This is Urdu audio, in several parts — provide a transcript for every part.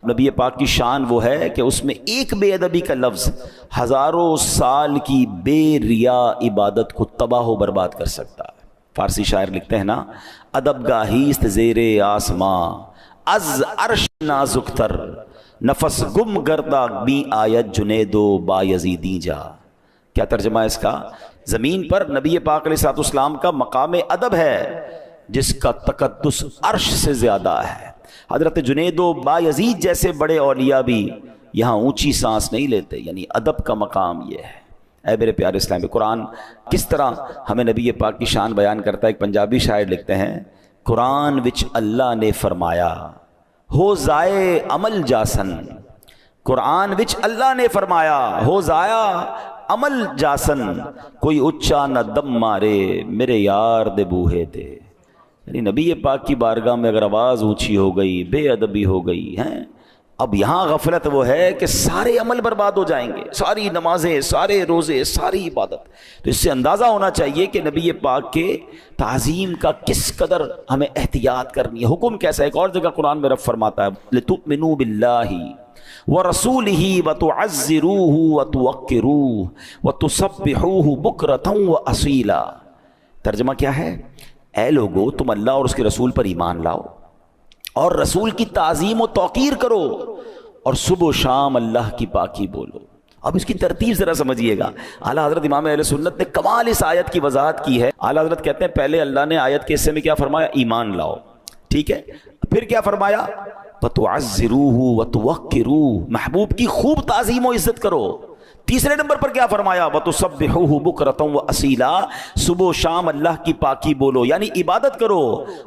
نبی پاک کی شان وہ ہے کہ اس میں ایک بے ادبی کا لفظ ہزاروں سال کی بے ریا عبادت کو تباہ و برباد کر سکتا ہے۔ فارسی شاعر لکھتے ہیں نا، ادب گاہیست زیر آسماں از عرش نازک تر، نفس گم گردہ بی آیت جنید و بایزیدی جا۔ کیا ترجمہ ہے اس کا؟ زمین پر نبی پاک علیہ الصلوۃ والسلام کا مقام ادب ہے جس کا تقدس عرش سے زیادہ ہے۔ حضرت جنید و بایزید جیسے بڑے اولیاء بھی یہاں اونچی سانس نہیں لیتے، یعنی ادب کا مقام یہ ہے۔ اے میرے پیارے اسلامی، قرآن کس طرح ہمیں نبی پاک کی شان بیان کرتا ہے۔ ایک پنجابی شاعر لکھتے ہیں، قرآن وچ اللہ نے فرمایا ہو ضائع عمل جاسن، قرآن وچ اللہ نے فرمایا ہو ضائع عمل جاسن، کوئی اچا نہ دم مارے میرے یار دے بوہے تے۔ یعنی نبی پاک کی بارگاہ میں اگر آواز اونچی ہو گئی، بے ادبی ہو گئی ہیں، اب یہاں غفلت وہ ہے کہ سارے عمل برباد ہو جائیں گے، ساری نمازیں، سارے روزے، ساری عبادت۔ تو اس سے اندازہ ہونا چاہیے کہ نبی پاک کے تعظیم کا کس قدر ہمیں احتیاط کرنی ہے۔ حکم کیسا ہے؟ ایک اور جگہ قرآن میں رب فرماتا ہے لِتُؤْمِنُوا بِاللَّهِ وَرَسُولِهِ وَتُعَزِّرُوهُ وَتُوَقِّرُوهُ وَتُسَبِّحُوهُ بُكْرَةً وَأَصِيلًا۔ ترجمہ کیا ہے؟ اے لوگو، تم اللہ اور اس کے رسول پر ایمان لاؤ اور رسول کی تعظیم و توقیر کرو اور صبح و شام اللہ کی پاکی بولو۔ اب اس کی ترتیب ذرا سمجھیے گا۔ اعلیٰ حضرت امام اہل سنت نے کمال اس آیت کی وضاحت کی ہے۔ اعلیٰ حضرت کہتے ہیں پہلے اللہ نے آیت کے حصے میں کیا فرمایا؟ ایمان لاؤ، ٹھیک ہے۔ پھر کیا فرمایا؟ وَتُعَزِّرُوهُ وَتُوَقِّرُوهُ، محبوب کی خوب تعظیم و عزت کرو۔ تیسرے نمبر پر کیا فرمایا؟ وَتُسَبِّحُوهُ بُكْرَةً وَأَصِيلًا، صبح و شام اللہ کی پاکی بولو، یعنی عبادت کرو۔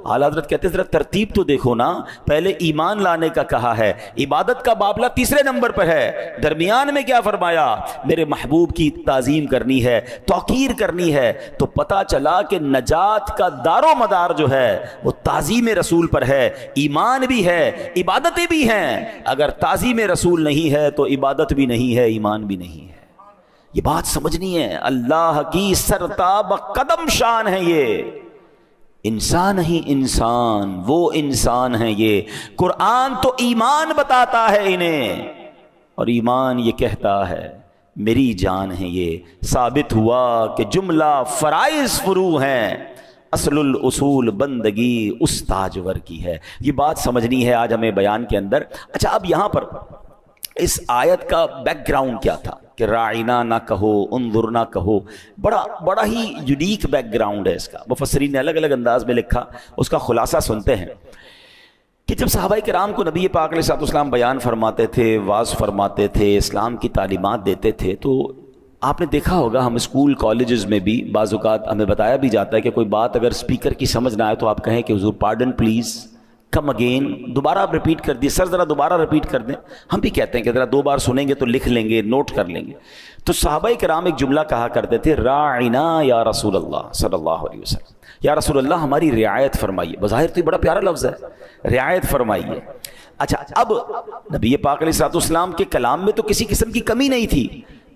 اعلیٰ حضرت کہتے ہیں ذرا ترتیب تو دیکھو نا، پہلے ایمان لانے کا کہا ہے، عبادت کا معاملہ تیسرے نمبر پر ہے، درمیان میں کیا فرمایا؟ میرے محبوب کی تعظیم کرنی ہے، توقیر کرنی ہے۔ تو پتہ چلا کہ نجات کا دار و مدار جو ہے وہ تعظیم رسول پر ہے، ایمان بھی ہے، عبادتیں بھی ہیں۔ اگر تعظیم رسول نہیں ہے تو عبادت بھی نہیں ہے، ایمان بھی نہیں ہے۔ یہ بات سمجھنی ہے، اللہ کی سرتاب قدم شان ہے یہ، انسان ہی انسان، وہ انسان ہے یہ۔ قرآن تو ایمان بتاتا ہے انہیں، اور ایمان یہ کہتا ہے میری جان ہے یہ۔ ثابت ہوا کہ جملہ فرائض فروع ہیں، اصل الاصول بندگی اس تاجور کی ہے۔ یہ بات سمجھنی ہے آج ہمیں بیان کے اندر۔ اچھا، اب یہاں پر اس آیت کا بیک گراؤنڈ کیا تھا کہ راعینا نہ کہو، انظر نہ کہو، بڑا ہی یونیک بیک گراؤنڈ ہے اس کا۔ مفسرین نے الگ الگ انداز میں لکھا، اس کا خلاصہ سنتے ہیں کہ جب صحابہ کرام کو نبی پاک علیہ الصلوۃ والسلام بیان فرماتے تھے، واعظ فرماتے تھے، اسلام کی تعلیمات دیتے تھے، تو آپ نے دیکھا ہوگا ہم اسکول کالجز میں بھی بعض اوقات ہمیں بتایا بھی جاتا ہے کہ کوئی بات اگر اسپیکر کی سمجھ نہ آئے تو آپ کہیں کہ حضور پارڈن پلیز، کم اگین، دوبارہ آپ ریپیٹ کر دیے، سر ذرا دوبارہ ریپیٹ کر دیں۔ ہم بھی کہتے ہیں کہ ذرا دو بار سنیں گے تو لکھ لیں گے، نوٹ کر لیں گے۔ تو صحابہ کرام ایک جملہ کہا کرتے تھے، راعنا یا رسول اللہ صلی اللہ علیہ وسلم، یا رسول اللہ ہماری رعایت فرمائیے۔ بظاہر تو یہ بڑا پیارا لفظ ہے، رعایت فرمائیے۔ اچھا، اب نبی پاک علیہ الصلوۃ والسلام کے کلام میں تو کسی قسم کی کمی نہیں تھی،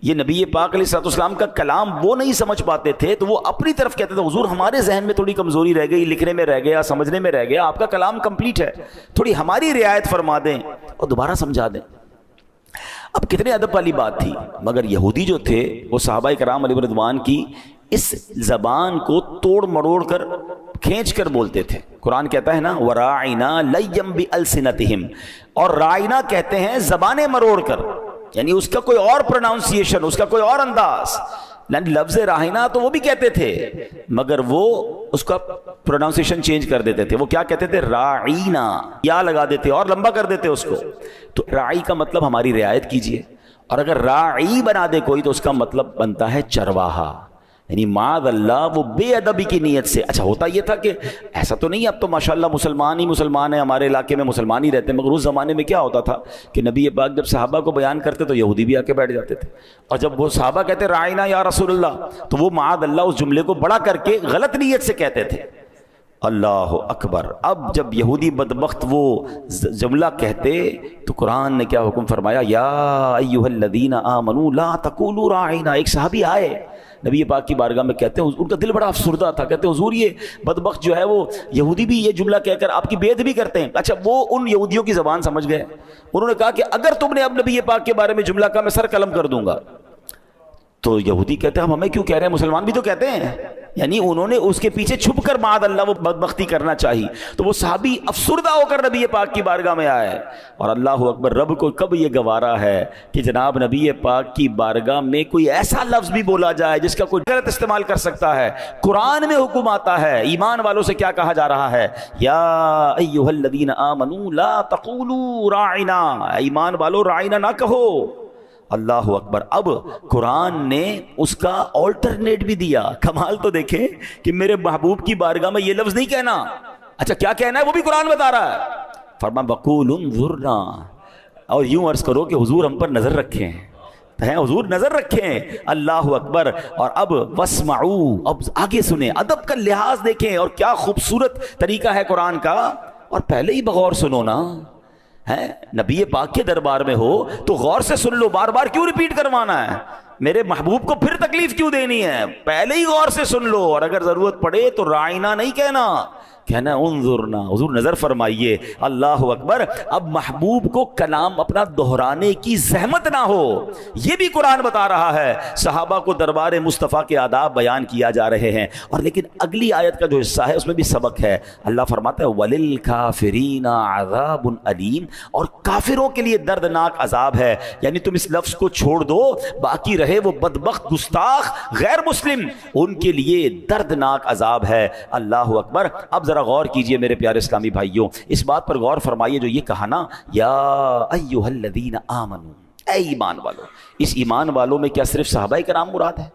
یہ نبی پاک علیہ الصلوۃ والسلام کا کلام وہ نہیں سمجھ پاتے تھے تو وہ اپنی طرف کہتے تھے حضور ہمارے ذہن میں تھوڑی کمزوری رہ گئی، لکھنے میں رہ گیا، سمجھنے میں رہ گیا، آپ کا کلام کمپلیٹ ہے، تھوڑی ہماری رعایت فرما دیں اور دوبارہ سمجھا دیں۔ اب کتنے ادب والی بات تھی، مگر یہودی جو تھے وہ صحابہ کرام علیہ رضوان کی اس زبان کو توڑ مروڑ کر کھینچ کر بولتے تھے۔ قرآن کہتا ہے نا وَرَاعِنَا لَيَّمْ بِأَلْسِنَتِهِمْ، اور رائنا کہتے ہیں زبانیں مروڑ کر، یعنی اس کا کوئی اور پروناؤنسیشن، اس کا کوئی اور انداز۔ لفظ راہینا تو وہ بھی کہتے تھے مگر وہ اس کا پروناؤنسیشن چینج کر دیتے تھے، وہ کیا کہتے تھے؟ راعینا، یا لگا دیتے اور لمبا کر دیتے اس کو۔ تو راعی کا مطلب ہماری رعایت کیجئے، اور اگر راعی بنا دے کوئی تو اس کا مطلب بنتا ہے چرواہا، یعنی معاذ اللہ وہ بے ادبی کی نیت سے۔ اچھا، ہوتا یہ تھا کہ ایسا تو نہیں، اب تو ماشاءاللہ مسلمان ہی مسلمان ہیں، ہمارے علاقے میں مسلمان ہی رہتے ہیں، مگر اس زمانے میں کیا ہوتا تھا کہ نبی پاک جب صحابہ کو بیان کرتے تو یہودی بھی آ کے بیٹھ جاتے تھے، اور جب وہ صحابہ کہتے راعینا یا رسول اللہ تو وہ معاذ اللہ اس جملے کو بڑا کر کے غلط نیت سے کہتے تھے۔ اللہ اکبر. اب جب یہودی بدبخت وہ جملہ کہتے تو قرآن نے کیا حکم فرمایا؟ یا ایھا الذین آمنوا لا تقولوا راعنا. ایک صحابی آئے نبی پاک کی بارگاہ میں، کہتے ہیں ان کا دل بڑا افسردہ تھا، کہتے ہیں حضور یہ بدبخت جو ہے وہ یہودی بھی یہ جملہ کہہ کر آپ کی بیعت بھی کرتے ہیں. اچھا وہ ان یہودیوں کی زبان سمجھ گئے، انہوں نے کہا کہ اگر تم نے اب نبی پاک کے بارے میں جملہ کہا میں سر قلم کر دوں گا. تو یہودی کہتے ہیں ہم ہمیں کیوں کہہ رہے ہیں، مسلمان بھی تو کہتے ہیں. یعنی انہوں نے اس کے پیچھے چھپ کر معاذ اللہ وہ بدبختی کرنا چاہی. تو وہ صحابی افسردہ ہو کر نبی پاک کی بارگاہ میں آئے. اور اللہ اکبر، رب کو کب یہ گوارا ہے کہ جناب نبی پاک کی بارگاہ میں کوئی ایسا لفظ بھی بولا جائے جس کا کوئی غلط استعمال کر سکتا ہے. قرآن میں حکم آتا ہے، ایمان والوں سے کیا کہا جا رہا ہے؟ یا ایھا الذین آمنوا لا تقولوا راعنا. ایمان والو راعنا نہ کہو. اللہ اکبر. اب قرآن نے اس کا آلٹرنیٹ بھی دیا. کمال تو دیکھیں کہ میرے محبوب کی بارگاہ میں یہ لفظ نہیں کہنا. اچھا کیا کہنا ہے وہ بھی قرآن بتا رہا ہے. فرمایا وقولوا انظرنا، اور یوں عرض کرو کہ حضور ہم پر نظر رکھیں ہیں، حضور نظر رکھیں. اللہ اکبر. اور اب واسمعوا، اب آگے سنیں، ادب کا لحاظ دیکھیں اور کیا خوبصورت طریقہ ہے قرآن کا. اور پہلے ہی بغور سنو نا، ہے نبی پاک کے دربار میں ہو تو غور سے سن لو. بار بار کیوں ریپیٹ کروانا ہے؟ میرے محبوب کو پھر تکلیف کیوں دینی ہے؟ پہلے ہی غور سے سن لو. اور اگر ضرورت پڑے تو رائنا نہیں کہنا، کہنا انظرنا، حضور نظر فرمائیے. اللہ اکبر. اب محبوب کو کلام اپنا دہرانے کی زحمت نہ ہو، یہ بھی قرآن بتا رہا ہے. صحابہ کو دربار مصطفیٰ کے آداب بیان کیا جا رہے ہیں. اور لیکن اگلی آیت کا جو حصہ ہے اس میں بھی سبق ہے. اللہ فرماتا ہے وَلِلْكَافِرِينَ عَذَابٌ أَلِيمٌ، اور کافروں کے لیے دردناک عذاب ہے. یعنی تم اس لفظ کو چھوڑ دو، باقی رہے وہ بدبخت گستاخ غیر مسلم، ان کے لیے دردناک عذاب ہے. اللہ اکبر. اب ذرا غور کیجئے میرے پیارے اسلامی بھائیوں، اس بات پر غور فرمائیے جو یہ کہا نا یا ایھا الذین آمنوا، اے ایمان والو. اس ایمان والوں میں کیا صرف صحابہ کرام مراد ہے؟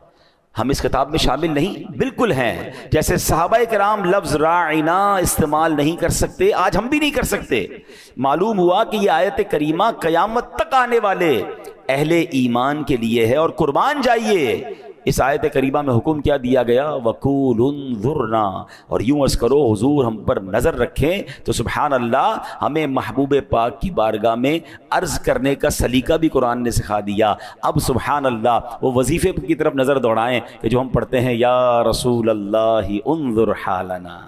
ہم اس کتاب میں شامل نہیں؟ بالکل ہیں. جیسے صحابہ کرام لفظ راعنا استعمال نہیں کر سکتے، آج ہم بھی نہیں کر سکتے. معلوم ہوا کہ یہ آیت کریمہ قیامت تک آنے والے اہل ایمان کے لیے ہے. اور قربان جائیے، اس آیت کریمہ میں حکم کیا دیا گیا؟ وَقُولُ انظُرْنَا، اور یوں عرض کرو حضور ہم پر نظر رکھیں. تو سبحان اللہ، ہمیں محبوب پاک کی بارگاہ میں عرض کرنے کا سلیقہ بھی قرآن نے سکھا دیا. اب سبحان اللہ وہ وظیفے کی طرف نظر دوڑائیں کہ جو ہم پڑھتے ہیں یا رسول اللہ انظر حالنا،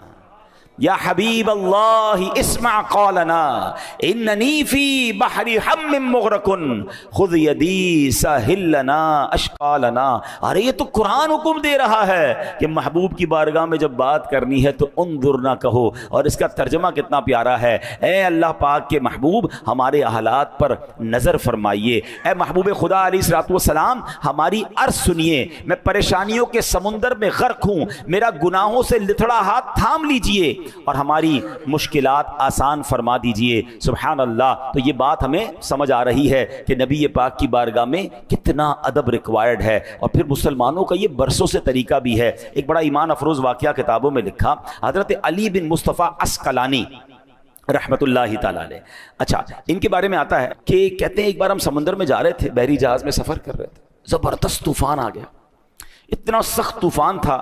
یا حبیب اللہ اسمع قولنا، اننی فی بحر ہم مغرق خذ یدی ساحل لنا اشقالنا. ارے یہ تو قرآن حکم دے رہا ہے کہ محبوب کی بارگاہ میں جب بات کرنی ہے تو انظر نہ کہو. اور اس کا ترجمہ کتنا پیارا ہے، اے اللہ پاک کے محبوب ہمارے حالات پر نظر فرمائیے. اے محبوب خدا علیہ الصلوۃ والسلام ہماری عرض سنیے. میں پریشانیوں کے سمندر میں غرق ہوں، میرا گناہوں سے لتھڑا ہاتھ تھام لیجئے اور ہماری مشکلات آسان فرما دیجئے. سبحان اللہ. تو یہ بات ہمیں سمجھ آ رہی ہے کہ نبی پاک کی بارگاہ میں کتنا ادب ریکوائرڈ ہے. اور پھر مسلمانوں کا یہ برسوں سے طریقہ بھی ہے. ایک بڑا ایمان افروز واقعہ کتابوں میں لکھا حضرت علی بن مصطفیٰ عسقلانی رحمت اللہ تعالیٰ علیہ. اچھا ان کے بارے میں آتا ہے کہ کہتے ہیں ایک بار ہم سمندر میں جا رہے تھے، بحری جہاز میں سفر کر رہے تھے، زبردست طوفان آ گیا. اتنا سخت طوفان تھا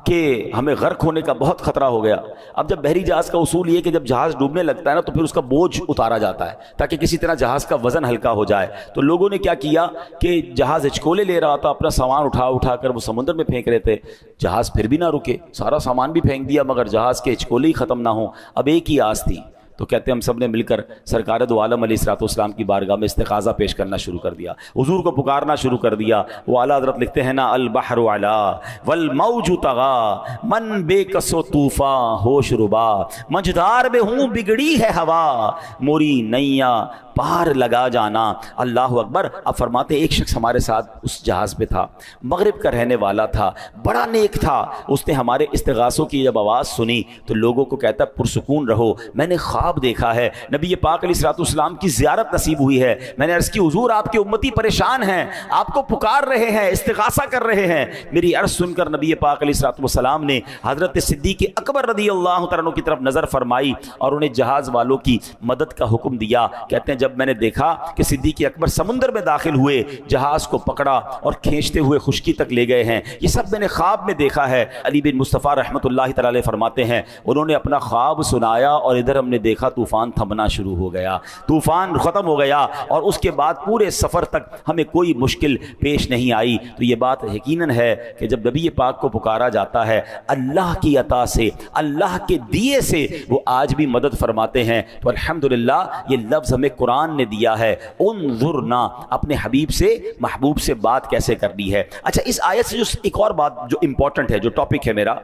کہ ہمیں غرق ہونے کا بہت خطرہ ہو گیا. اب جب بحری جہاز کا اصول یہ کہ جب جہاز ڈوبنے لگتا ہے نا تو پھر اس کا بوجھ اتارا جاتا ہے تاکہ کسی طرح جہاز کا وزن ہلکا ہو جائے. تو لوگوں نے کیا کیا کہ جہاز ہچکولے لے رہا تھا، اپنا سامان اٹھا کر وہ سمندر میں پھینک رہے تھے. جہاز پھر بھی نہ رکے، سارا سامان بھی پھینک دیا مگر جہاز کے ہچکولے ہی ختم نہ ہوں. اب ایک ہی آس تھی. تو کہتے ہیں ہم سب نے مل کر سرکار دو عالم علیہ الصلوۃ والسلام کی بارگاہ میں استغاثہ پیش کرنا شروع کر دیا، حضور کو پکارنا شروع کر دیا. وہ اعلیٰ حضرت لکھتے ہیں نا البحر علا والموج طغا من بے کس و طوفاں ہوش ربا، مجدار میں ہوں بگڑی ہے ہوا موری نیا پار لگا جانا. اللہ اکبر. اب فرماتے ایک شخص ہمارے ساتھ اس جہاز پہ تھا، مغرب کا رہنے والا تھا، بڑا نیک تھا. اس نے ہمارے استغاثوں کی جب آواز سنی تو لوگوں کو کہتا پرسکون رہو، میں نے خواب دیکھا ہے، نبی پاک علیہ الصلوۃ والسلام کی زیارت نصیب ہوئی ہے. میں نے عرض کی حضور آپ کے امتی پریشان ہیں، آپ کو پکار رہے ہیں، استغاثہ کر رہے ہیں. میری عرض سن کر نبی پاک علیہ الصلوۃ والسلام نے حضرت صدیق اکبر رضی اللہ تعالیٰ عنہ کی طرف نظر فرمائی اور انہیں جہاز والوں کی مدد کا حکم دیا. کہتے ہیں جب میں نے دیکھا کہ صدیق اکبر سمندر میں داخل ہوئے، جہاز کو پکڑا اور کھینچتے ہوئے خشکی تک لے گئے ہیں، یہ سب میں نے خواب میں دیکھا ہے۔ علی بن مصطفیٰ رحمۃ اللہ تعالی علیہ فرماتے ہیں انہوں نے اپنا خواب سنایا اور ادھر ہم نے دیکھا طوفان تھمنا شروع ہو گیا، طوفان ختم ہو گیا، اور اس کے بعد پورے سفر تک ہمیں کوئی مشکل پیش نہیں آئی۔ تو یہ بات یقیناً ہے کہ جب نبی پاک کو پکارا جاتا ہے اللہ کی عطا سے، اللہ کے دیے سے وہ آج بھی مدد فرماتے ہیں۔ تو الحمدللہ یہ لفظ ہمیں قرآن نے دیا ہے، انظرنا، اپنے حبیب سے، محبوب سے بات کیسے کرنی ہے۔ اچھا، اس آیت سے جو ایک اور بات جو امپورٹنٹ ہے، جو ٹاپک ہے میرا،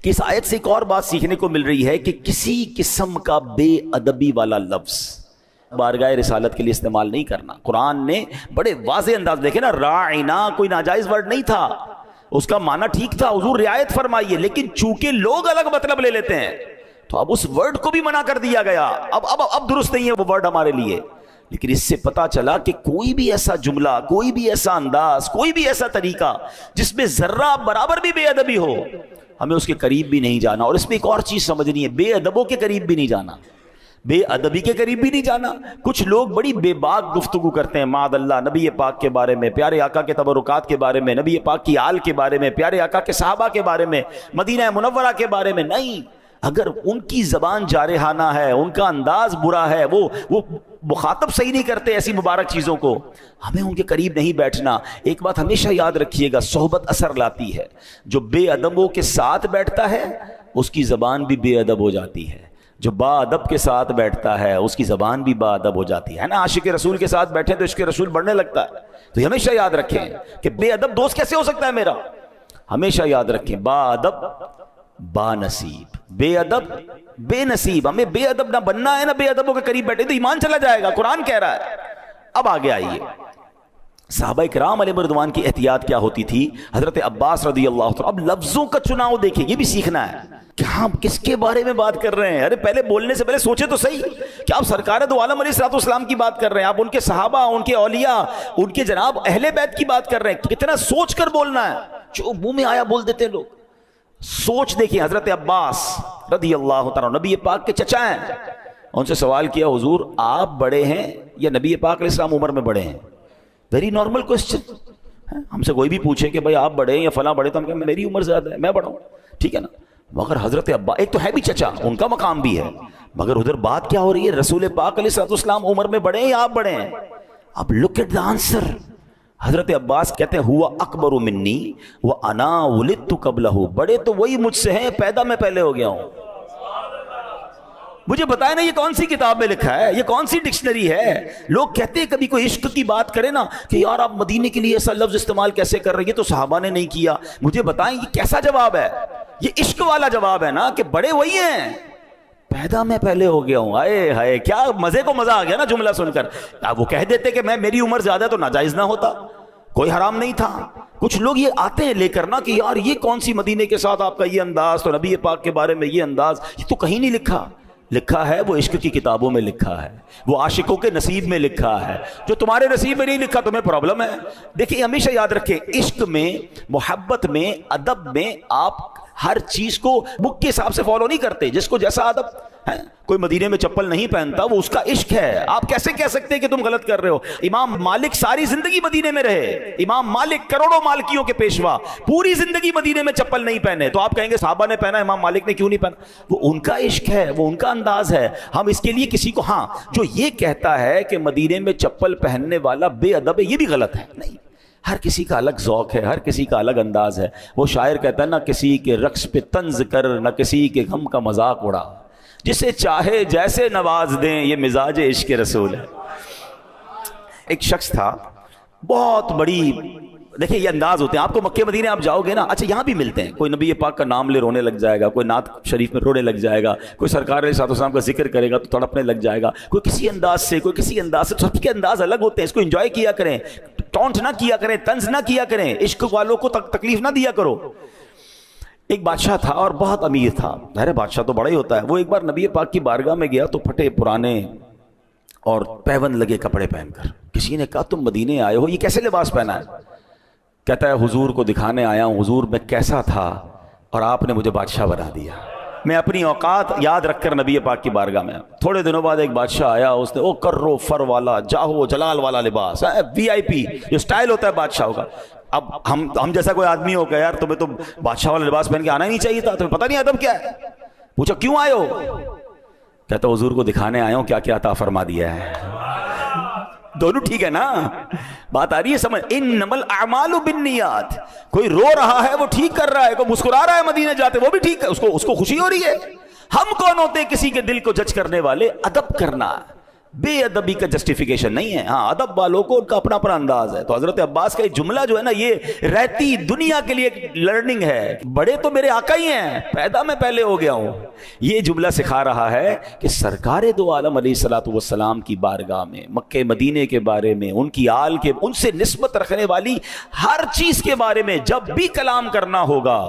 کہ اس آیت سے ایک اور بات سیکھنے کو مل رہی ہے کہ کسی قسم کا بے ادبی والا لفظ بارگاہ رسالت کے لیے استعمال نہیں کرنا۔ قرآن نے بڑے واضح انداز، دیکھیں نا، راعنا کوئی ناجائز ورڈ نہیں تھا، اس کا معنی ٹھیک تھا، حضور رعایت فرمائیے، لیکن چونکہ لوگ الگ مطلب لے لیتے ہیں تو اب اس ورڈ کو بھی منع کر دیا گیا، اب درست نہیں ہے وہ ورڈ ہمارے لیے۔ لیکن اس سے پتا چلا کہ کوئی بھی ایسا جملہ، کوئی بھی ایسا انداز، کوئی بھی ایسا طریقہ جس میں ذرہ برابر بھی بے ادبی ہو، ہمیں اس کے قریب بھی نہیں جانا۔ اور اس میں ایک اور چیز سمجھنی ہے، بے ادبوں کے قریب بھی نہیں جانا، بے ادبی کے قریب بھی نہیں جانا۔ کچھ لوگ بڑی بے باک گفتگو کرتے ہیں معاذ اللہ نبی پاک کے بارے میں، پیارے آقا کے تبرکات کے بارے میں، نبی پاک کی آل کے بارے میں، پیارے آقا کے صحابہ کے بارے میں، مدینہ منورہ کے بارے میں۔ نہیں، اگر ان کی زبان جارحانہ ہے، ان کا انداز برا ہے، وہ مخاطب صحیح نہیں کرتے ایسی مبارک چیزوں کو، ہمیں ان کے قریب نہیں بیٹھنا۔ ایک بات ہمیشہ یاد رکھیے گا، صحبت اثر لاتی ہے۔ جو بے ادبوں کے ساتھ بیٹھتا ہے اس کی زبان بھی بے ادب ہو جاتی ہے، جو با ادب کے ساتھ بیٹھتا ہے اس کی زبان بھی با ادب ہو جاتی ہے نا۔ عاشق رسول کے ساتھ بیٹھے تو عشق رسول بڑھنے لگتا ہے۔ تو یہ ہمیشہ یاد رکھیں کہ بے ادب دوست کیسے ہو سکتا ہے میرا، ہمیشہ یاد رکھیں با ادب با نصیب، بے ادب بے نصیب۔ ہمیں بے ادب نہ بننا ہے، نہ بے ادبوں کے قریب بیٹھے تو ایمان چلا جائے گا، قرآن کہہ رہا ہے۔ اب آگے آئیے، صحابہ کرام علیہ رضوان کی احتیاط کیا ہوتی تھی۔ حضرت عباس رضی اللہ عنہ، اب لفظوں کا چناؤ دیکھیں، یہ بھی سیکھنا ہے کہ ہم کس کے بارے میں بات کر رہے ہیں۔ ارے پہلے بولنے سے پہلے سوچے تو صحیح کہ آپ سرکار دو عالم علیہ الصلوۃ والسلام کی بات کر رہے ہیں، آپ ان کے صحابہ، ان کے اولیاء، ان کے جناب اہل بیت کی بات کر رہے ہیں، کتنا سوچ کر بولنا ہے۔ جو منہ میں آیا بول دیتے ہیں لوگ، سوچ دیکھیں۔ حضرت عباس رضی اللہ تعالیٰ نبی پاک کے چچا ہیں، ان سے سوال کیا، حضور آپ بڑے ہیں یا نبی پاک علیہ السلام عمر میں بڑے ہیں؟ Very normal question. ہم سے کوئی بھی پوچھے کہ بھائی آپ بڑے ہیں یا فلاں بڑے، تو ہم کہیں میری عمر زیادہ ہے، میں بڑا ہوں، ٹھیک ہے نا۔ مگر حضرت ابا ایک تو ہے بھی چچا، ان کا مقام بھی ہے، مگر ادھر بات کیا ہو رہی ہے، رسول پاک علیہ السلام عمر میں بڑے ہیں یا آپ بڑے ہیں؟ اب لک ایٹ دا آنسر۔ حضرت عباس کہتے ہیں ہوا اکبر منی وانا ولدت قبلہ، بڑے تو وہی مجھ سے ہیں، پیدا میں پہلے ہو گیا ہوں۔ مجھے بتائیں نا یہ کون سی کتاب میں لکھا ہے، یہ کون سی ڈکشنری ہے؟ لوگ کہتے ہیں کبھی کوئی عشق کی بات کرے نا کہ یار آپ مدینے کے لیے ایسا لفظ استعمال کیسے کر رہے ہیں، یہ تو صحابہ نے نہیں کیا۔ مجھے بتائیں یہ کیسا جواب ہے؟ یہ عشق والا جواب ہے نا کہ بڑے وہی ہیں، پیدا میں پہلے ہو گیا ہوں۔ آئے ہائے، کیا مزے کو مزہ آ گیا نا جملہ سن کر۔ وہ کہہ دیتے کہ میری عمر زیادہ ہے تو ناجائز نہ ہوتا، کوئی حرام نہیں تھا۔ کچھ لوگ یہ آتے ہیں لے کر نا کہ یار یہ کون سی مدینے کے ساتھ آپ کا یہ انداز، تو نبی پاک کے بارے میں یہ انداز، یہ تو کہیں نہیں لکھا۔ لکھا ہے وہ عشق کی کتابوں میں لکھا ہے، وہ عاشقوں کے نصیب میں لکھا ہے، جو تمہارے نصیب میں نہیں لکھا تمہیں پرابلم ہے۔ دیکھیں ہمیشہ یاد رکھیں، عشق میں، محبت میں، ادب میں آپ ہر چیز کو بک کے حساب سے فالو نہیں کرتے، جس کو جیسا ادب ہے۔ کوئی مدینے میں چپل نہیں پہنتا، وہ اس کا عشق ہے، آپ کیسے کہہ سکتے ہیں کہ تم غلط کر رہے ہو؟ امام مالک ساری زندگی مدینے میں رہے، امام مالک کروڑوں مالکیوں کے پیشوا، پوری زندگی مدینے میں چپل نہیں پہنے، تو آپ کہیں گے صحابہ نے پہنا، امام مالک نے کیوں نہیں پہنا؟ وہ ان کا عشق ہے، وہ ان کا انداز ہے۔ ہم اس کے لیے کسی کو، ہاں جو یہ کہتا ہے کہ مدینے میں چپل پہننے والا بے ادب ہے، یہ بھی غلط ہے۔ نہیں، ہر کسی کا الگ ذوق ہے، ہر کسی کا الگ انداز ہے۔ وہ شاعر کہتا ہے نہ کسی کے رقص پہ طنز کر، نہ کسی کے غم کا مذاق اڑا، جسے چاہے جیسے نواز دیں، یہ مزاج عشق رسول ہے۔ ایک شخص تھا، بہت بڑی، دیکھیں یہ انداز ہوتے ہیں، آپ کو مکے مدینے آپ جاؤ گے نا، اچھا یہاں بھی ملتے ہیں، کوئی نبی پاک کا نام لے رونے لگ جائے گا، کوئی نعت شریف میں رونے لگ جائے گا، کوئی سرکار علیہ السلام کا ذکر کرے گا تو تڑپنے لگ جائے گا، کوئی کسی انداز سے، کوئی کسی انداز سے، سب کے انداز الگ ہوتے ہیں، اس کو انجوائے کیا کریں، ٹونٹ نہ کیا کریں، طنز نہ کیا کریں، عشق والوں کو تکلیف نہ دیا کرو۔ ایک بادشاہ تھا اور بہت امیر تھا، ظاہر بادشاہ تو بڑا ہی ہوتا ہے۔ وہ ایک بار نبی پاک کی بارگاہ میں گیا تو پھٹے پرانے اور پیون لگے کپڑے پہن کر، کسی نے کہا تم مدینے آئے ہو، یہ کیسے لباس پہنا ہے؟ کہتا ہے حضور کو دکھانے آیا ہوں، حضور میں کیسا تھا اور آپ نے مجھے بادشاہ بنا دیا۔ میں اپنی اوقات یاد رکھ کر نبی پاک کی بارگاہ میں. تھوڑے دنوں بعد ایک بادشاہ آیا, اس نے کرو فر والا جاہو جلال والا لباس, وی آئی پی جو سٹائل ہوتا ہے بادشاہوں کا. اب ہم جیسا کوئی آدمی ہو کہ یار تمہیں تو بادشاہ والا لباس پہن کے آنا ہی نہیں چاہیے تھا, تمہیں پتہ نہیں ادب کیا ہے. پوچھا کیوں آئے ہو؟ کہتا حضور کو دکھانے آیا ہوں کیا کیا عطا فرما دیا ہے. دونوں ٹھیک ہے نا, بات آ رہی ہے سمجھ. انما الاعمال بالنیات, کوئی رو رہا ہے وہ ٹھیک کر رہا ہے, کوئی مسکرا رہا ہے مدینے جاتے وہ بھی ٹھیک ہے, اس کو خوشی ہو رہی ہے. ہم کون ہوتے کسی کے دل کو جج کرنے والے؟ ادب کرنا بے ادبی کا جسٹیفیکیشن نہیں ہے. ہاں ادب والوں کو ان کا اپنا اپنا انداز ہے. تو حضرت عباس کا یہ جملہ جو ہے نا, یہ رہتی دنیا کے لیے ایک لرننگ ہے. بڑے تو میرے آقا ہی ہیں, پیدا میں پہلے ہو گیا ہوں. یہ جملہ سکھا رہا ہے کہ سرکار دو عالم علیہ الصلوۃ والسلام کی بارگاہ میں, مکہ مدینے کے بارے میں, ان کی آل کے, ان سے نسبت رکھنے والی ہر چیز کے بارے میں جب بھی کلام کرنا ہوگا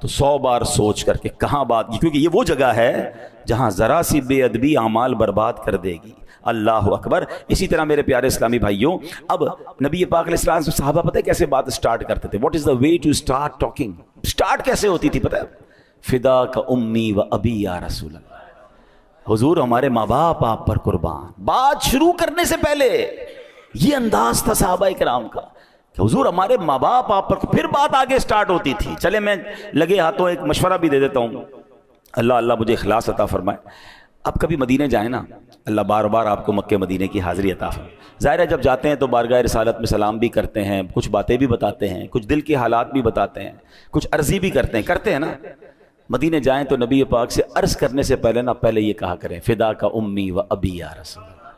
تو 100 بار سوچ کر کے کہاں بات کی, کیونکہ یہ وہ جگہ ہے جہاں ذرا سی بے ادبی اعمال برباد کر دے گی. اللہ اکبر. اسی طرح میرے پیارے اسلامی بھائیوں, اب نبی پاک علیہ السلام سے صحابہ پتہ ہے کیسے بات سٹارٹ کرتے تھے؟ What is the way to start talking? Start کیسے ہوتی تھی پتہ ہے؟ فدا کا امی و ابی یا رسول اللہ, حضور ہمارے ماں باپ آپ پر قربان. بات شروع کرنے سے پہلے یہ انداز تھا صحابہ کرام کا کہ حضور ہمارے ماں باپ آپ پر, پھر بات آگے سٹارٹ ہوتی تھی. چلے میں لگے ہاتھوں ایک مشورہ بھی دے دیتا ہوں, اللہ مجھے اخلاص عطا فرمائے. اب کبھی مدینے جائیں نا, اللہ بار بار آپ کو مکہ مدینے کی حاضری عطا فرمائے. ظاہر ہے جب جاتے ہیں تو بارگاہ رسالت میں سلام بھی کرتے ہیں, کچھ باتیں بھی بتاتے ہیں, کچھ دل کے حالات بھی بتاتے ہیں, کچھ عرضی بھی کرتے ہیں نا. مدینے جائیں تو نبی پاک سے عرض کرنے سے پہلے یہ کہا کریں فدا کا امی و ابی یا رسول اللہ,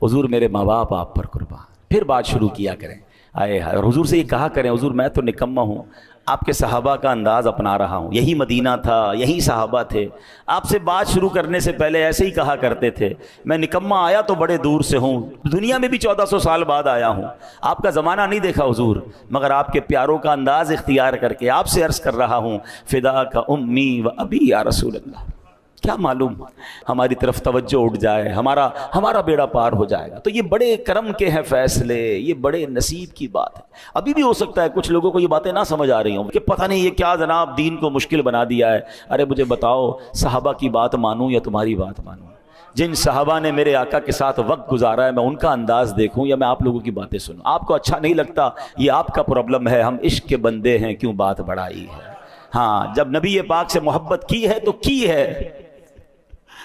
حضور میرے ماں باپ آپ پر قربان. پھر بات شروع کیا کریں. آئے ہائے, اور حضور سے یہ کہا کریں حضور میں تو نکمہ ہوں, آپ کے صحابہ کا انداز اپنا رہا ہوں, یہی مدینہ تھا, یہی صحابہ تھے, آپ سے بات شروع کرنے سے پہلے ایسے ہی کہا کرتے تھے. میں نکمہ آیا تو بڑے دور سے ہوں, دنیا میں بھی 1400 سال بعد آیا ہوں, آپ کا زمانہ نہیں دیکھا حضور, مگر آپ کے پیاروں کا انداز اختیار کر کے آپ سے عرض کر رہا ہوں فدا کا امی و ابی یا رسول اللہ. کیا معلوم ہماری طرف توجہ اٹھ جائے, ہمارا بیڑا پار ہو جائے گا. تو یہ بڑے کرم کے ہیں فیصلے, یہ بڑے نصیب کی بات ہے. ابھی بھی ہو سکتا ہے کچھ لوگوں کو یہ باتیں نہ سمجھ آ رہی ہوں کہ پتہ نہیں یہ کیا جناب دین کو مشکل بنا دیا ہے. ارے مجھے بتاؤ صحابہ کی بات مانوں یا تمہاری بات مانوں؟ جن صحابہ نے میرے آقا کے ساتھ وقت گزارا ہے میں ان کا انداز دیکھوں یا میں آپ لوگوں کی باتیں سنوں؟ آپ کو اچھا نہیں لگتا, یہ آپ کا پرابلم ہے, ہم عشق کے بندے ہیں, کیوں بات بڑھائی ہے. ہاں جب نبی پاک سے محبت کی ہے تو کی ہے,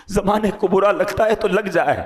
زمانے کو برا لگتا ہے تو لگ جائے.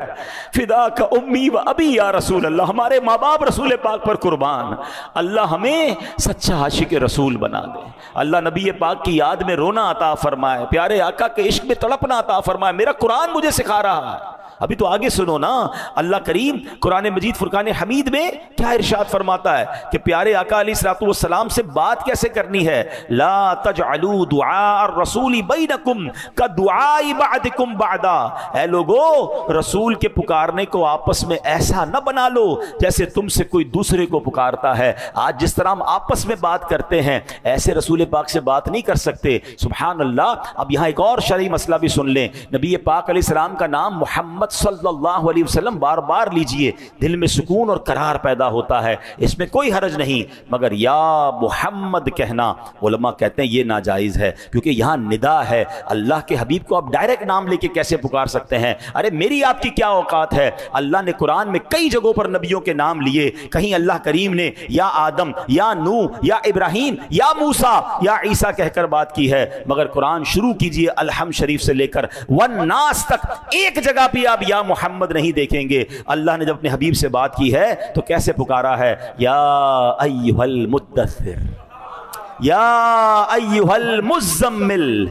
فدا کا امی و ابی یا رسول اللہ, ہمارے ماں باپ رسول پاک پر قربان. اللہ ہمیں سچا عاشق رسول بنا دے. اللہ نبی پاک کی یاد میں رونا عطا فرمائے, پیارے آقا کے عشق میں تڑپنا عطا فرمائے. میرا قرآن مجھے سکھا رہا ہے. ابھی تو آگے سنو نا, اللہ کریم قرآن مجید فرقان حمید میں کیا ارشاد فرماتا ہے کہ پیارے آقا علیہ الصلوۃ والسلام سے بات کیسے کرنی ہے. لا تجعلوا دعاء الرسول بینکم کدعاء بعضکم بعضا, اے لوگو رسول کے پکارنے کو آپس میں ایسا نہ بنا لو جیسے تم سے کوئی دوسرے کو پکارتا ہے. آج جس طرح ہم آپس میں بات کرتے ہیں ایسے رسول پاک سے بات نہیں کر سکتے. سبحان اللہ. اب یہاں ایک اور شرعی مسئلہ بھی سن لیں. نبی پاک علیہ السلام کا نام محمد صلی اللہ علیہ وسلم بار بار لیجئے, دل میں سکون اور قرار پیدا ہوتا ہے, اس میں کوئی حرج نہیں. مگر یا محمد کہنا علماء کہتے ہیں یہ ناجائز ہے, کیونکہ یہاں ندا ہے. اللہ کے حبیب کو آپ ڈائریکٹ نام لے کے کیسے پکار سکتے ہیں؟ ارے میری آپ کی کیا اوقات ہے. اللہ نے قرآن میں کئی جگہوں پر نبیوں کے نام لیے, کہیں اللہ کریم نے یا آدم یا نوح یا ابراہیم یا موسیٰ یا عیسیٰ کہہ کر بات کی ہے. مگر قرآن شروع کیجئے الحمد شریف سے لے کر والناس تک, ایک جگہ بھی آپ یا محمد نہیں دیکھیں گے. اللہ نے جب اپنے حبیب سے بات کی ہے تو کیسے پکارا ہے؟ یا ایھا المدثر, یا ایھا المزمل.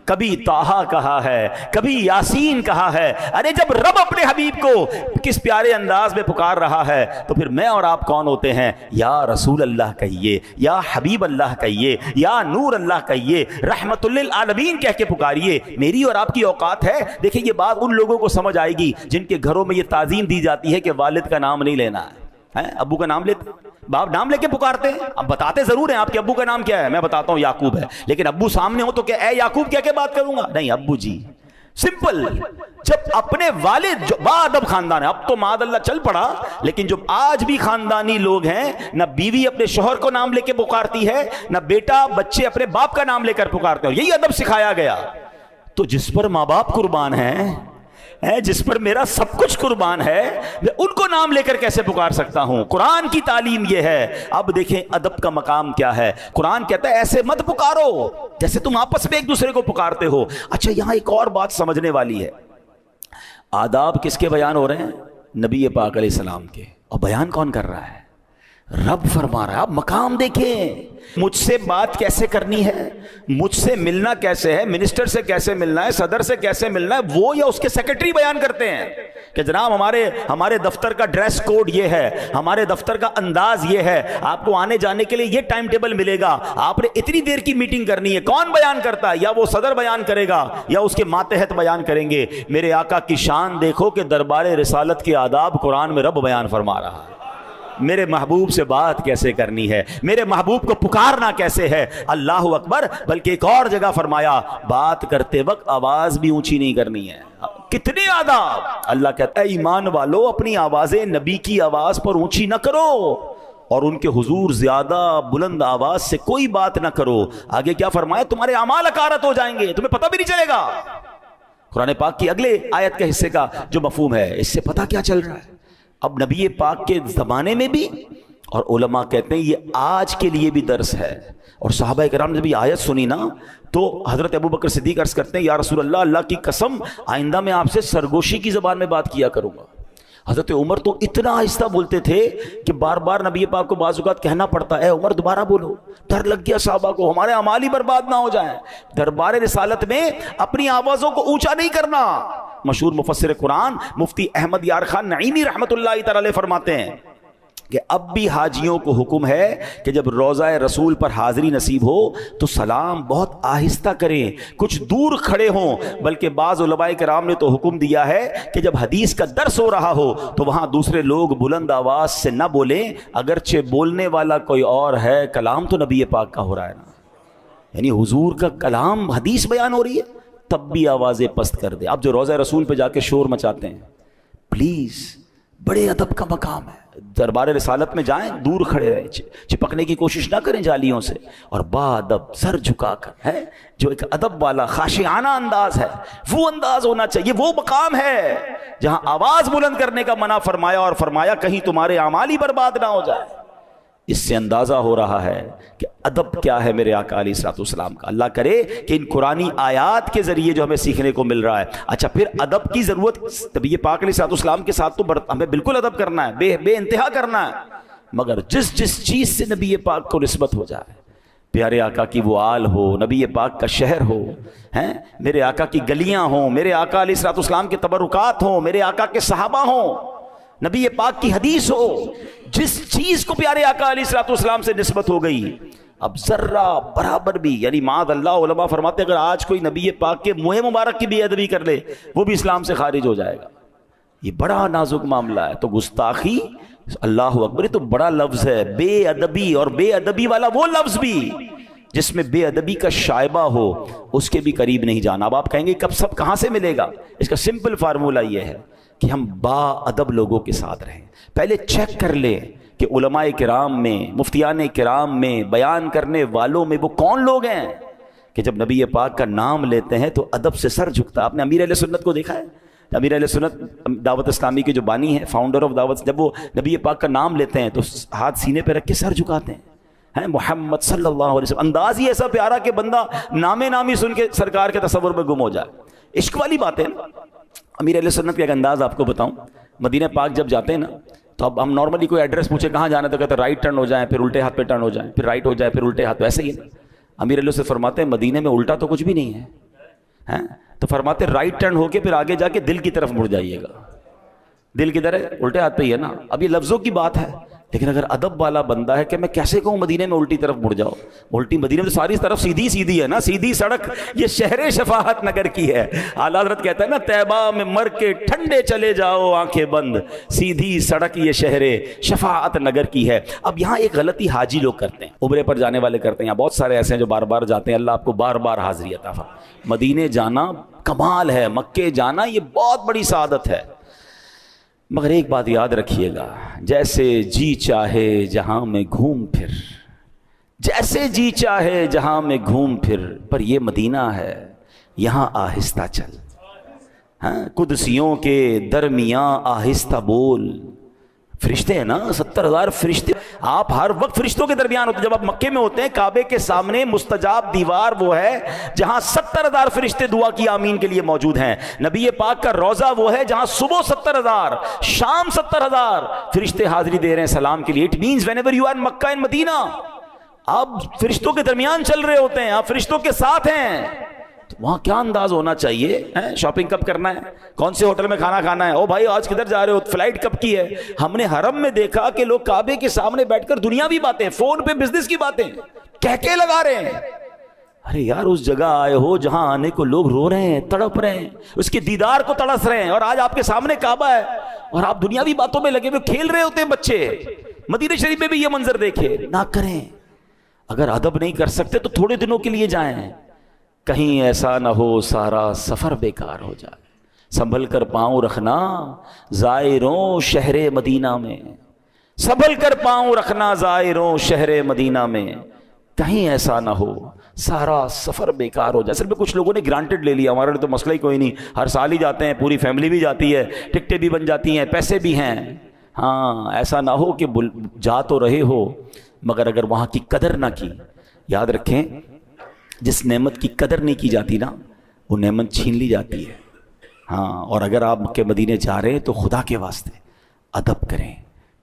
کبھی طٰہٰ کہا ہے, کبھی یاسین کہا ہے. ارے جب رب اپنے حبیب کو کس پیارے انداز میں پکار رہا ہے تو پھر میں اور آپ کون ہوتے ہیں؟ یا رسول اللہ کہیے, یا حبیب اللہ کہیے, یا نور اللہ کہیے, رحمت للعالمین کہہ کے پکاریے. میری اور آپ کی اوقات ہے. دیکھیں یہ بات ان لوگوں کو سمجھ آئے گی جن کے گھروں میں یہ تعظیم دی جاتی ہے کہ والد کا نام نہیں لینا ہے. ابو کا نام لیتے, باپ نام لے کے پکارتے ہیں. اب بتاتے ضرور ہیں آپ کے ابو کا نام کیا ہے, میں بتاتا ہوں یعقوب ہے, لیکن ابو سامنے ہو تو کیا اے یعقوب کہہ کے بات کروں گا؟ نہیں, ابو جی, سمپل. جب اپنے والد جو باادب خاندان ہے, اب تو معاذ اللہ چل پڑا, لیکن جو آج بھی خاندانی لوگ ہیں, نہ بیوی اپنے شوہر کو نام لے کے پکارتی ہے, نہ بیٹا بچے اپنے باپ کا نام لے کر پکارتے ہیں. یہی ادب سکھایا گیا. تو جس پر ماں باپ قربان ہیں، جس پر میرا سب کچھ قربان ہے، میں ان کو نام لے کر کیسے پکار سکتا ہوں؟ قرآن کی تعلیم یہ ہے۔ اب دیکھیں ادب کا مقام کیا ہے۔ قرآن کہتا ہے ایسے مت پکارو جیسے تم آپس میں ایک دوسرے کو پکارتے ہو۔ اچھا یہاں ایک اور بات سمجھنے والی ہے، آداب کس کے بیان ہو رہے ہیں؟ نبی پاک علیہ السلام کے، اور بیان کون کر رہا ہے؟ رب فرما رہا ہے۔ آپ مقام دیکھیں، مجھ سے بات کیسے کرنی ہے، مجھ سے ملنا کیسے ہے، منسٹر سے کیسے ملنا ہے، صدر سے کیسے ملنا ہے، وہ یا اس کے سیکرٹری بیان کرتے ہیں کہ جناب ہمارے دفتر کا ڈریس کوڈ یہ ہے، ہمارے دفتر کا انداز یہ ہے، آپ کو آنے جانے کے لیے یہ ٹائم ٹیبل ملے گا، آپ نے اتنی دیر کی میٹنگ کرنی ہے۔ کون بیان کرتا ہے؟ یا وہ صدر بیان کرے گا یا اس کے ماتحت بیان کریں گے۔ میرے آقا کی شان دیکھو کہ دربار رسالت کے آداب قرآن میں رب بیان فرما رہا ہے۔ میرے محبوب سے بات کیسے کرنی ہے، میرے محبوب کو پکارنا کیسے ہے، اللہ اکبر۔ بلکہ ایک اور جگہ فرمایا بات کرتے وقت آواز بھی اونچی نہیں کرنی ہے۔ کتنے آداب! اللہ کہتا ہے ایمان والو اپنی آوازیں نبی کی آواز پر اونچی نہ کرو، اور ان کے حضور زیادہ بلند آواز سے کوئی بات نہ کرو۔ آگے کیا فرمایا؟ تمہارے اعمال اکارت ہو جائیں گے، تمہیں پتہ بھی نہیں چلے گا۔ قرآن پاک کی اگلے آیت کے حصے کا جو مفہوم ہے، اس سے پتہ کیا چل رہا ہے؟ اب نبی پاک کے زمانے میں بھی، اور علماء کہتے ہیں یہ آج کے لیے بھی درس ہے۔ اور صحابہ کرام نے جب یہ آیت سنی نا تو حضرت ابو بکر صدیق عرض کرتے ہیں یا رسول اللہ، اللہ کی قسم آئندہ میں آپ سے سرگوشی کی زبان میں بات کیا کروں گا۔ حضرت عمر تو اتنا آہستہ بولتے تھے کہ بار بار نبی پاک کو بعض اوقات کہنا پڑتا ہے عمر دوبارہ بولو، ڈر لگ گیا صحابہ کو ہمارے اعمال ہی برباد نہ ہو جائیں۔ دربار رسالت میں اپنی آوازوں کو اونچا نہیں کرنا۔ مشہور مفسر قرآن مفتی احمد یار خان نعیمی رحمت اللہ تعالی علیہ فرماتے ہیں کہ اب بھی حاجیوں کو حکم ہے کہ جب روضہ رسول پر حاضری نصیب ہو تو سلام بہت آہستہ کریں، کچھ دور کھڑے ہوں۔ بلکہ بعض علماء کرام نے تو حکم دیا ہے کہ جب حدیث کا درس ہو رہا ہو تو وہاں دوسرے لوگ بلند آواز سے نہ بولیں، اگرچہ بولنے والا کوئی اور ہے، کلام تو نبی پاک کا ہو رہا ہے نا، یعنی حضور کا کلام، حدیث بیان ہو رہی ہے، تب بھی آوازیں پست کر دے۔ آپ جو روضہ رسول پہ جا کے شور مچاتے ہیں، پلیز، بڑے ادب کا مقام ہے۔ دربار رسالت میں جائیں، دور کھڑے رہیں، چپکنے کی کوشش نہ کریں جالیوں سے، اور با ادب سر جھکا کر ہے جو ایک ادب والا خاشعانہ انداز ہے، وہ انداز ہونا چاہیے۔ وہ مقام ہے جہاں آواز بلند کرنے کا منع فرمایا، اور فرمایا کہیں تمہارے اعمال ہی برباد نہ ہو جائے۔ اس سے اندازہ ہو رہا ہے کہ ادب کیا ہے میرے آقا علیہ الصلوۃ والسلام کا۔ اللہ کرے کہ ان قرآنی آیات کے ذریعے جو ہمیں سیکھنے کو مل رہا ہے۔ اچھا پھر ادب کی ضرورت نبی پاک علیہ الصلوۃ والسلام کے ساتھ تو ہمیں بالکل ادب کرنا ہے، بے انتہا کرنا ہے، مگر جس چیز سے نبی پاک کو نسبت ہو جائے، پیارے آقا کی وہ آل ہو، نبی پاک کا شہر ہو، ہیں میرے آقا کی گلیاں ہوں، میرے آقا علیہ الصلوۃ والسلام کے تبرکات ہوں، میرے آقا کے صحابہ ہوں، نبی پاک کی حدیث ہو، جس چیز کو پیارے آقا علیہ الصلوۃ والسلام سے نسبت ہو گئی، اب ذرہ برابر بھی، یعنی معاذ اللہ، علماء فرماتے ہیں اگر آج کوئی نبی پاک کے منہ مبارک کی بے ادبی کر لے وہ بھی اسلام سے خارج ہو جائے گا۔ یہ بڑا نازک معاملہ ہے۔ تو گستاخی، اللہ اکبر، تو بڑا لفظ ہے، بے ادبی، اور بے ادبی والا وہ لفظ بھی جس میں بے ادبی کا شائبہ ہو اس کے بھی قریب نہیں جانا۔ اب آپ کہیں گے کب سب کہاں سے ملے گا؟ اس کا سمپل فارمولہ یہ ہے کہ ہم با ادب لوگوں کے ساتھ رہیں۔ پہلے چیک کر لیں کہ علماء کرام میں، مفتیان کرام میں، بیان کرنے والوں میں وہ کون لوگ ہیں کہ جب نبی پاک کا نام لیتے ہیں تو ادب سے سر جھکتا۔ آپ نے امیر اہل سنت کو دیکھا ہے؟ امیر اہل سنت دعوت اسلامی کے جو بانی ہیں، فاؤنڈر آف دعوت، جب وہ نبی پاک کا نام لیتے ہیں تو ہاتھ سینے پہ رکھ کے سر جھکاتے ہیں، محمد صلی اللہ علیہ وسلم۔ انداز ہی ایسا پیارا کہ بندہ نام نامی سن کے سرکار کے تصور میں گم ہو جائے۔ عشق والی بات ہے نا۔ امیر اہل سنت کا ایک انداز آپ کو بتاؤں، مدینہ پاک جب جاتے ہیں نا تو اب ہم نارملی کوئی ایڈریس پوچھے کہاں جانا تو کہتے ہیں رائٹ ٹرن ہو جائیں، پھر الٹے ہاتھ پہ ٹرن ہو جائیں، پھر رائٹ ہو جائے، پھر الٹے ہاتھ پہ، ایسے ہی ہے۔ امیر علیہ سے فرماتے ہیں مدینے میں الٹا تو کچھ بھی نہیں ہے، تو فرماتے ہیں رائٹ ٹرن ہو کے پھر آگے جا کے دل کی طرف مڑ جائیے گا۔ دل کدھر ہے؟ الٹے ہاتھ پہ ہی ہے نا۔ اب یہ لفظوں کی بات ہے، لیکن اگر ادب والا بندہ ہے کہ میں کیسے کہوں مدینے میں الٹی طرف مڑ جاؤ، الٹی مدینے میں ساری طرف سیدھی سیدھی ہے نا، سیدھی سڑک یہ شہر شفاعت نگر کی ہے۔ اعلیٰ حضرت کہتا ہے نا طیبہ میں مر کے ٹھنڈے چلے جاؤ آنکھیں بند، سیدھی سڑک یہ شہر شفاعت نگر کی ہے۔ اب یہاں ایک غلطی حاجی لوگ کرتے ہیں، عمرے پر جانے والے کرتے ہیں، یہاں بہت سارے ایسے ہیں جو بار بار جاتے ہیں، اللہ آپ کو بار بار حاضری عطا فرمائے۔ مدینے جانا کمال ہے، مکے جانا یہ بہت بڑی سعادت ہے، مگر ایک بات یاد رکھیے گا، جیسے جی چاہے جہاں میں گھوم پھر، جیسے جی چاہے جہاں میں گھوم پھر، پر یہ مدینہ ہے، یہاں آہستہ چل، ہاں قدسیوں کے درمیاں آہستہ بول. فرشتے ہیں نا 70,000 فرشتے، آپ ہر وقت فرشتوں کے درمیان ہوتے ہیں. جب آپ مکے میں ہوتے ہیں کعبے کے سامنے مستجاب دیوار وہ ہے جہاں 70,000 فرشتے دعا کی آمین کے لیے موجود ہیں. نبی پاک کا روضہ وہ ہے جہاں صبح 70,000 شام 70,000 فرشتے حاضری دے رہے ہیں سلام کے لیے. It means whenever you are in Mecca and Medina مدینہ، آپ فرشتوں کے درمیان چل رہے ہوتے ہیں، آپ فرشتوں کے ساتھ ہیں. تو وہاں کیا انداز ہونا چاہیے؟ شاپنگ کب کرنا ہے، کون سے ہوٹل میں کھانا کھانا ہے، او بھائی آج کدھر جا رہے ہو، فلائٹ کب کی ہے. ہم نے حرم میں دیکھا کہ لوگ کعبے کے سامنے بیٹھ کر دنیاوی باتیں، فون پہ بزنس کی باتیں کہکے لگا رہے ہیں. ارے یار اس جگہ آئے ہو جہاں آنے کو لوگ رو رہے ہیں، تڑپ رہے ہیں، اس کے دیدار کو تڑس رہے ہیں، اور آج آپ کے سامنے کعبہ ہے اور آپ دنیاوی باتوں میں لگے ہوئے کھیل رہے ہوتے ہیں بچے. مدینہ شریف میں بھی یہ منظر دیکھے نہ کریں. اگر ادب نہیں کر سکتے تو تھوڑے دنوں کے لیے جائیں، کہیں ایسا نہ ہو سارا سفر بیکار ہو جائے. سنبھل کر پاؤں رکھنا زائروں شہر مدینہ میں، سنبھل کر پاؤں رکھنا زائروں شہر مدینہ میں، کہیں ایسا نہ ہو سارا سفر بیکار ہو جائے. اصل میں کچھ لوگوں نے گرانٹڈ لے لیا، ہمارے لیے تو مسئلہ ہی کوئی نہیں، ہر سال ہی جاتے ہیں، پوری فیملی بھی جاتی ہے، ٹکٹیں بھی بن جاتی ہیں، پیسے بھی ہیں. ہاں ایسا نہ ہو کہ جا تو رہے ہو مگر اگر وہاں کی قدر نہ کی. یاد رکھیں جس نعمت کی قدر نہیں کی جاتی نا وہ نعمت چھین لی جاتی ہے. ہاں اور اگر آپ مکہ مدینے جا رہے ہیں تو خدا کے واسطے ادب کریں،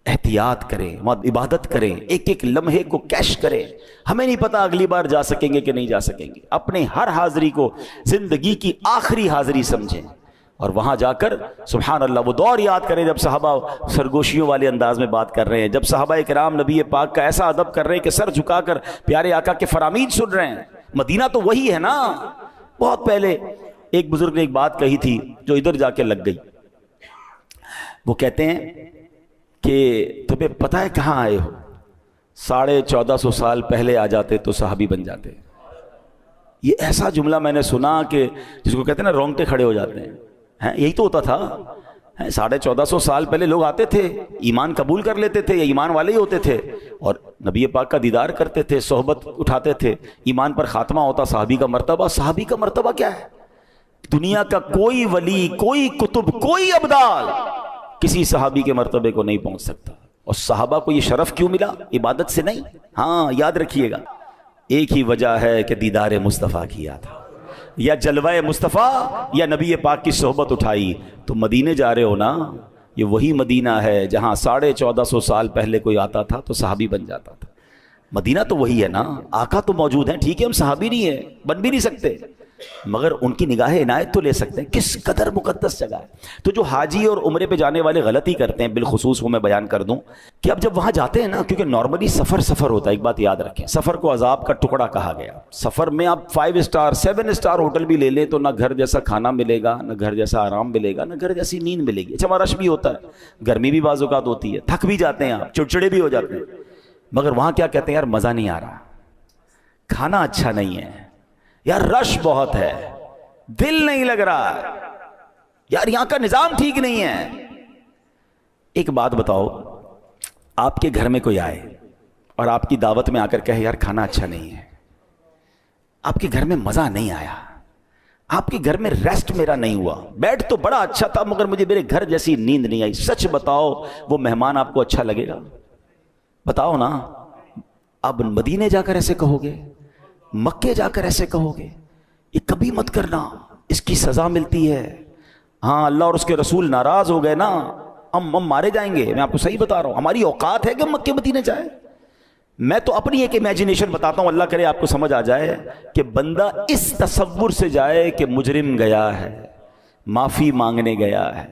احتیاط کریں، وہاں عبادت کریں، ایک ایک لمحے کو کیش کریں. ہمیں نہیں پتا اگلی بار جا سکیں گے کہ نہیں جا سکیں گے. اپنے ہر حاضری کو زندگی کی آخری حاضری سمجھیں اور وہاں جا کر سبحان اللہ وہ دور یاد کریں جب صحابہ سرگوشیوں والے انداز میں بات کر رہے ہیں، جب صحابہ کرام نبی پاک کا ایسا ادب کر رہے ہیں کہ سر جھکا کر پیارے آقا کے فرامین سن رہے ہیں. مدینہ تو وہی ہے نا. بہت پہلے ایک بزرگ نے ایک بات کہی تھی جو ادھر جا کے لگ گئی. وہ کہتے ہیں کہ تمہیں پتہ ہے کہاں آئے ہو، 1450 سال پہلے آ جاتے تو صحابی بن جاتے. یہ ایسا جملہ میں نے سنا کہ جس کو کہتے ہیں نا رونگٹے کھڑے ہو جاتے ہیں. یہی تو ہوتا تھا. 1450 سال پہلے لوگ آتے تھے، ایمان قبول کر لیتے تھے، یا ایمان والے ہی ہوتے تھے اور نبی پاک کا دیدار کرتے تھے، صحبت اٹھاتے تھے، ایمان پر خاتمہ ہوتا. صحابی کا مرتبہ، صحابی کا مرتبہ کیا ہے؟ دنیا کا کوئی ولی، کوئی کتب، کوئی ابدال کسی صحابی کے مرتبے کو نہیں پہنچ سکتا. اور صحابہ کو یہ شرف کیوں ملا؟ عبادت سے نہیں. ہاں یاد رکھیے گا ایک ہی وجہ ہے کہ دیدار مصطفیٰ کیا تھا، یا جلوہ مصطفیٰ یا نبی پاک کی صحبت اٹھائی. تو مدینے جا رہے ہو نا، یہ وہی مدینہ ہے جہاں 1450 سال پہلے کوئی آتا تھا تو صحابی بن جاتا تھا. مدینہ تو وہی ہے نا. آقا تو موجود ہیں، ٹھیک ہے ہم صحابی نہیں ہیں، بن بھی نہیں سکتے، مگر ان کی نگاہ عنایت تو لے سکتے ہیں. کس قدر مقدس جگہ ہے. تو جو حاجی اور عمرے پہ جانے والے غلطی کرتے ہیں بالخصوص وہ میں بیان کر دوں کہ اب جب وہاں جاتے ہیں نا، کیونکہ نارملی سفر ہوتا ہے، ایک بات یاد رکھیں، سفر کو عذاب کا ٹکڑا کہا گیا. سفر میں آپ 5 اسٹار 7 اسٹار ہوٹل بھی لے لیں تو نہ گھر جیسا کھانا ملے گا، نہ گھر جیسا آرام ملے گا، نہ گھر جیسی نیند ملے گی. اچھا وہاں رش بھی ہوتا ہے، گرمی بھی بعض اوقات ہوتی ہے، تھک بھی جاتے ہیں آپ، چڑچڑے بھی ہو جاتے ہیں، مگر وہاں کیا کہتے ہیں؟ یار مزہ نہیں آ رہا، کھانا اچھا نہیں ہے، یار رش بہت ہے، دل نہیں لگ رہا، یار یہاں کا نظام ٹھیک نہیں ہے. ایک بات بتاؤ، آپ کے گھر میں کوئی آئے اور آپ کی دعوت میں آ کر کہے یار کھانا اچھا نہیں ہے، آپ کے گھر میں مزہ نہیں آیا، آپ کے گھر میں ریسٹ میرا نہیں ہوا، بیڈ تو بڑا اچھا تھا مگر مجھے میرے گھر جیسی نیند نہیں آئی، سچ بتاؤ وہ مہمان آپ کو اچھا لگے گا؟ بتاؤ نا. اب مدینے جا کر ایسے کہو گے، مکے جا کر ایسے کہو گے، یہ کبھی مت کرنا، اس کی سزا ملتی ہے. ہاں اللہ اور اس کے رسول ناراض ہو گئے نا، ہم مارے جائیں گے. میں آپ کو صحیح بتا رہا ہوں، ہماری اوقات ہے کہ ہم مکے مدینے جائیں. میں تو اپنی ایک امیجنیشن بتاتا ہوں، اللہ کرے آپ کو سمجھ آ جائے کہ بندہ اس تصور سے جائے کہ مجرم گیا ہے، معافی مانگنے گیا ہے،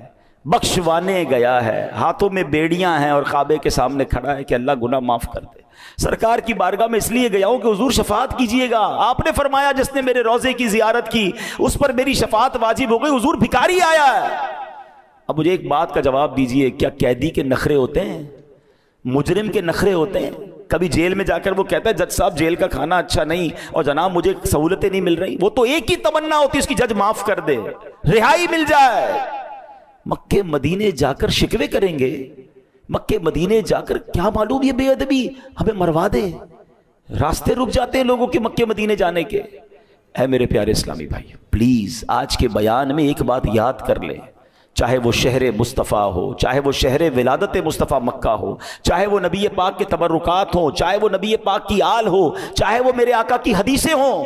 بخشوانے گیا ہے، ہاتھوں میں بیڑیاں ہیں اور کعبے کے سامنے کھڑا ہے کہ اللہ گناہ معاف کر دے. سرکار کی بارگاہ میں اس لیے گیا ہوں کہ حضور شفاعت کیجئے گا. آپ نے فرمایا جس نے میرے روضے کی زیارت کی اس پر میری شفاعت واجب ہو گئی. حضور بھکاری آیا ہے. اب مجھے ایک بات کا جواب دیجئے، کیا قیدی کے نخرے ہوتے ہیں؟ مجرم کے نخرے ہوتے ہیں؟ کبھی جیل میں جا کر وہ کہتا ہے جج صاحب جیل کا کھانا اچھا نہیں اور جناب مجھے سہولتیں نہیں مل رہی؟ وہ تو ایک ہی تمنا ہوتی ہے اس کی جج معاف کر دے، رہائی مل جائے. مکے مدینے جا کر شکوے کریں گے؟ مکے مدینے جا کر کیا معلوم یہ بے ادبی ہمیں مروا دے. راستے رک جاتے ہیں لوگوں کے مکے مدینے جانے کے. اے میرے پیارے اسلامی بھائی، پلیز آج کے بیان میں ایک بات یاد کر لیں، چاہے وہ شہر مصطفیٰ ہو، چاہے وہ شہر ولادت مصطفیٰ مکہ ہو، چاہے وہ نبی پاک کے تبرکات ہوں، چاہے وہ نبی پاک کی آل ہو، چاہے وہ میرے آقا کی حدیثیں ہوں،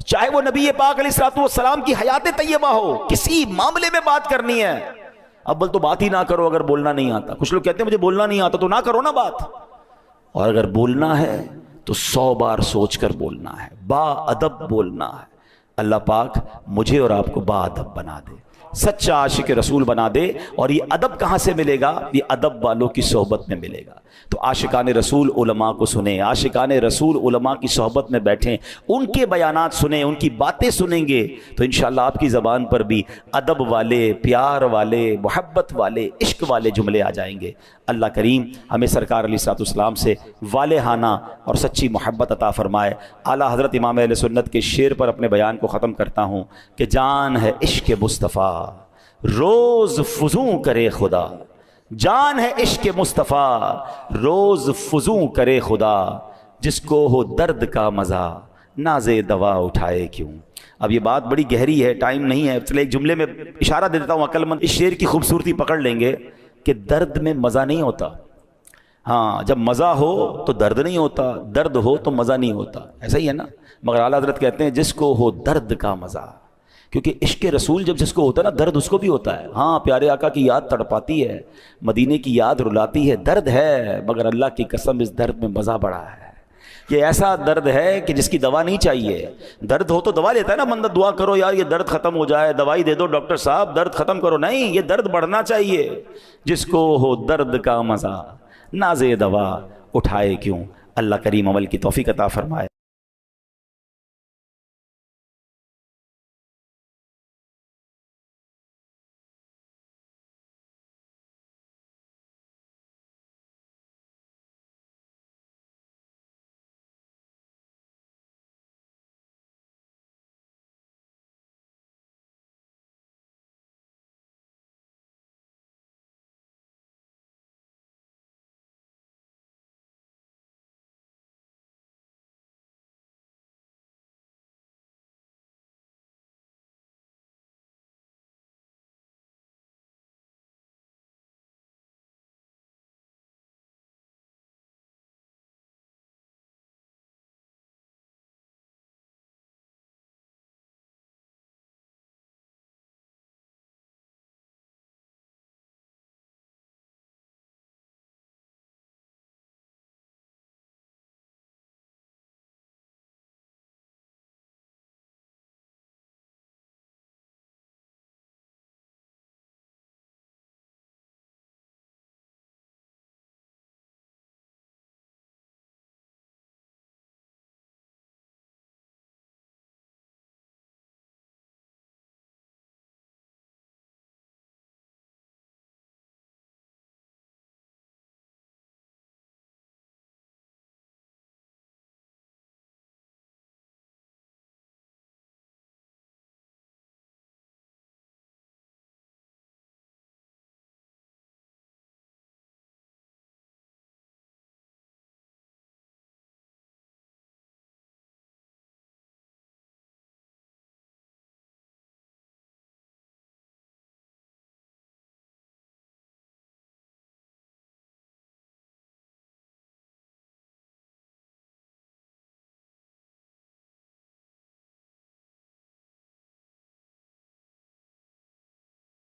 چاہے وہ نبی پاک علیہ الصلوۃ والسلام کی حیات طیبہ ہو، کسی معاملے میں بات کرنی ہے، اول تو بات ہی نہ کرو اگر بولنا نہیں آتا۔ کچھ لوگ کہتے ہیں مجھے بولنا نہیں آتا، تو نہ کرو نا بات، اور اگر بولنا ہے تو 100 بار سوچ کر بولنا ہے، با ادب بولنا ہے۔ اللہ پاک مجھے اور آپ کو با ادب بنا دے، سچا عاشق رسول بنا دے۔ اور یہ ادب کہاں سے ملے گا؟ یہ ادب والوں کی صحبت میں ملے گا۔ تو عاشقان رسول علماء کو سنیں، عاشقان رسول علماء کی صحبت میں بیٹھیں، ان کے بیانات سنیں، ان کی باتیں سنیں گے تو انشاءاللہ آپ کی زبان پر بھی ادب والے، پیار والے، محبت والے، عشق والے جملے آ جائیں گے۔ اللہ کریم ہمیں سرکار علیہ الصلوۃ والسلام سے والہانہ اور سچی محبت عطا فرمائے۔ اعلیٰ حضرت امام اہل سنت کے شعر پر اپنے بیان کو ختم کرتا ہوں کہ جان ہے عشق مصطفیٰ روز فزوں کرے خدا، جان ہے عشق مصطفیٰ روز فزوں کرے خدا، جس کو ہو درد کا مزہ ناز دوا اٹھائے کیوں۔ اب یہ بات بڑی گہری ہے، ٹائم نہیں ہے، چلے ایک جملے میں اشارہ دے دیتا ہوں، عقل مند اس شعر کی خوبصورتی پکڑ لیں گے کہ درد میں مزہ نہیں ہوتا۔ ہاں، جب مزہ ہو تو درد نہیں ہوتا، درد ہو تو مزہ نہیں ہوتا، ایسا ہی ہے نا۔ مگر اعلیٰ حضرت کہتے ہیں جس کو ہو درد کا مزہ، کیونکہ عشق رسول جب جس کو ہوتا ہے نا، درد اس کو بھی ہوتا ہے۔ ہاں، پیارے آقا کی یاد تڑپاتی ہے، مدینے کی یاد رلاتی ہے، درد ہے، مگر اللہ کی قسم اس درد میں مزہ بڑا ہے۔ یہ ایسا درد ہے کہ جس کی دوا نہیں چاہیے۔ درد ہو تو دوا لیتا ہے نا بندہ، دعا کرو یار یہ درد ختم ہو جائے، دوائی دے دو ڈاکٹر صاحب درد ختم کرو، نہیں، یہ درد بڑھنا چاہیے۔ جس کو ہو درد کا مزہ ناز دوا اٹھائے کیوں۔ اللہ کریم عمل کی توفیق عطا فرمائے۔